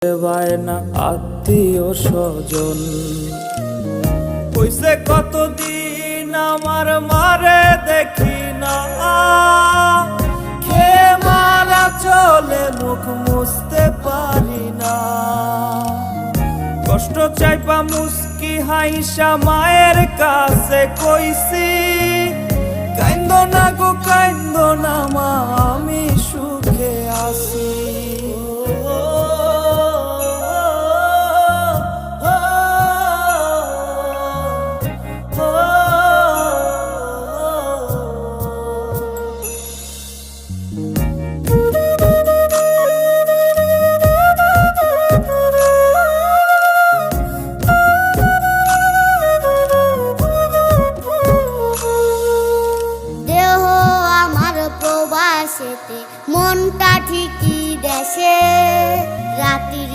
বায়না আত্মীয় স্বজন কইছে কতদিন আমার মারে দেখি না, খেয়ে মারা চলে মুখ মুছতে পারি না। কষ্ট চাইপা মুস্কি হাইসা মায়ের কাছে কইছি, কাইন্দ না গো কাইন্দ না মা, আমি সুখে আছি।